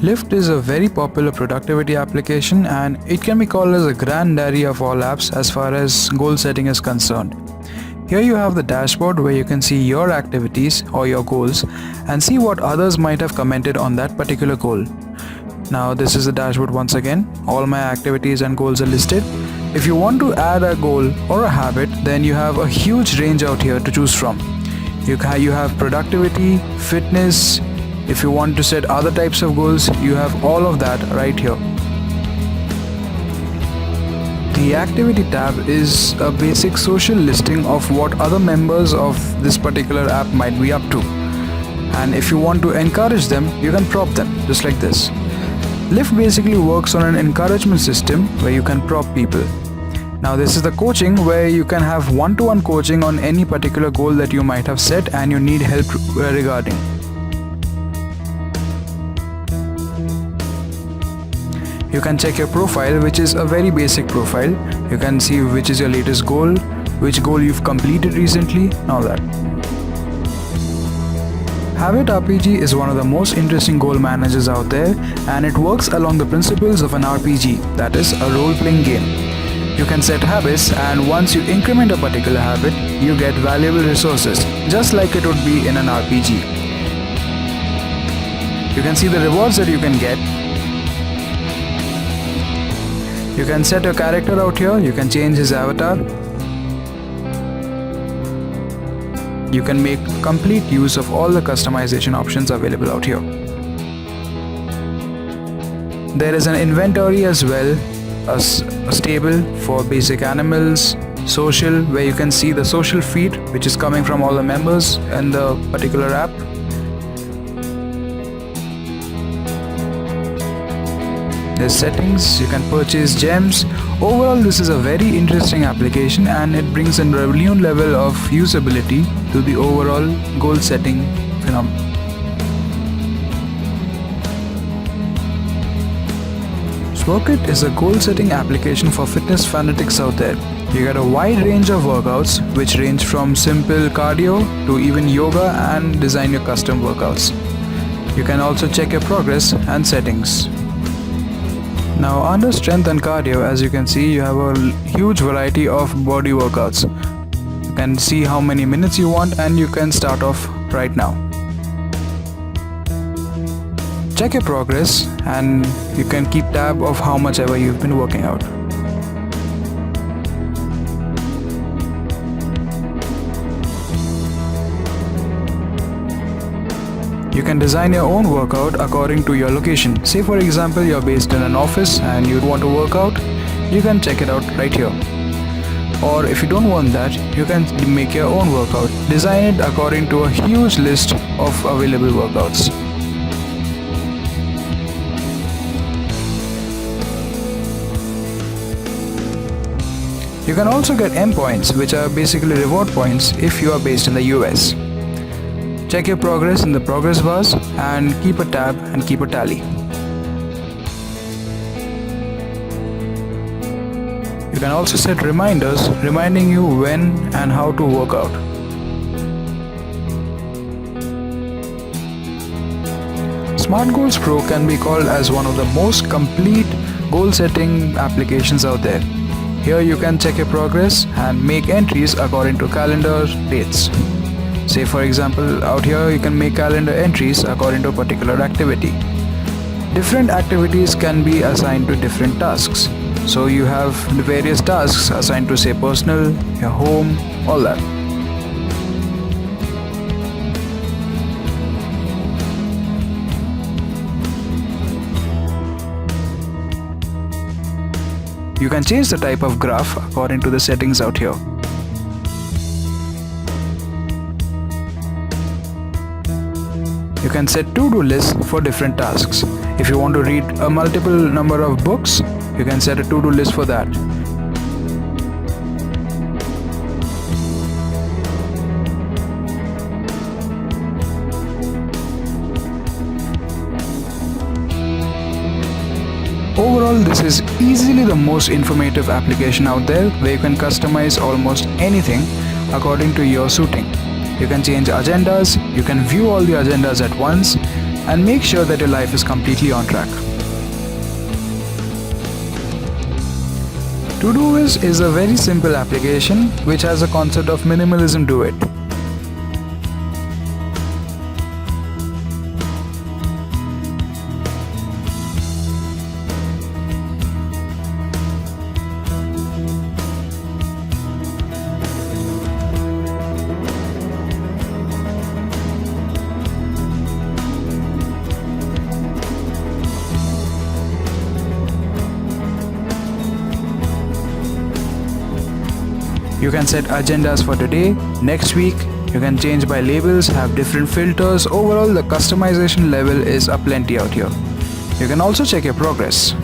Lyft is a very popular productivity application and it can be called as a granddaddy of all apps as far as goal setting is concerned. Here you have the dashboard where you can see your activities or your goals and see what others might have commented on that particular goal. Now this is the dashboard once again. All my activities and goals are listed. If you want to add a goal or a habit, then you have a huge range out here to choose from. You have productivity, fitness. If you want to set other types of goals, you have all of that right here. The activity tab is a basic social listing of what other members of this particular app might be up to. And if you want to encourage them, you can prop them just like this. Lyft basically works on an encouragement system where you can prop people. Now this is the coaching where you can have one-to-one coaching on any particular goal that you might have set and you need help regarding. You can check your profile, which is a very basic profile. You can see which is your latest goal, which goal you've completed recently, and all that. Habit RPG is one of the most interesting goal managers out there, and it works along the principles of an RPG, that is a role-playing game. You can set habits, and once you increment a particular habit, you get valuable resources, just like it would be in an RPG. You can see the rewards that you can get. You can set your character out here, you can change his avatar. You can make complete use of all the customization options available out here. There is an inventory as well, a stable for basic animals, social where you can see the social feed which is coming from all the members in the particular app. There's settings, you can purchase gems. Overall, this is a very interesting application and it brings a new level of usability to the overall goal setting phenomenon. Sworkit is a goal setting application for fitness fanatics out there. You get a wide range of workouts which range from simple cardio to even yoga and design your custom workouts. You can also check your progress and settings. Now under strength and cardio, as you can see, you have a huge variety of body workouts. You can see how many minutes you want and you can start off right now. Check your progress and you can keep tab of how much ever you've been working out. You can design your own workout according to your location. Say for example you're based in an office and you want to work out, you can check it out right here. Or if you don't want that, you can make your own workout. Design it according to a huge list of available workouts. You can also get M points, which are basically reward points if you are based in the US. Check your progress in the progress bars and keep a tab and keep a tally. You can also set reminders reminding you when and how to work out. Smart Goals Pro can be called as one of the most complete goal setting applications out there. Here you can check your progress and make entries according to calendar dates. Say for example, out here you can make calendar entries according to a particular activity. Different activities can be assigned to different tasks. So you have the various tasks assigned to say personal, your home, all that. You can change the type of graph according to the settings out here. You can set to-do lists for different tasks. If you want to read a multiple number of books, you can set a to-do list for that. Overall, this is easily the most informative application out there where you can customize almost anything according to your suiting. You can change agendas, you can view all the agendas at once, and make sure that your life is completely on track. Todoist is a very simple application which has a concept of minimalism to it. You can set agendas for today, next week. You can change by labels, have different filters. Overall, the customization level is aplenty out here. You can also check your progress.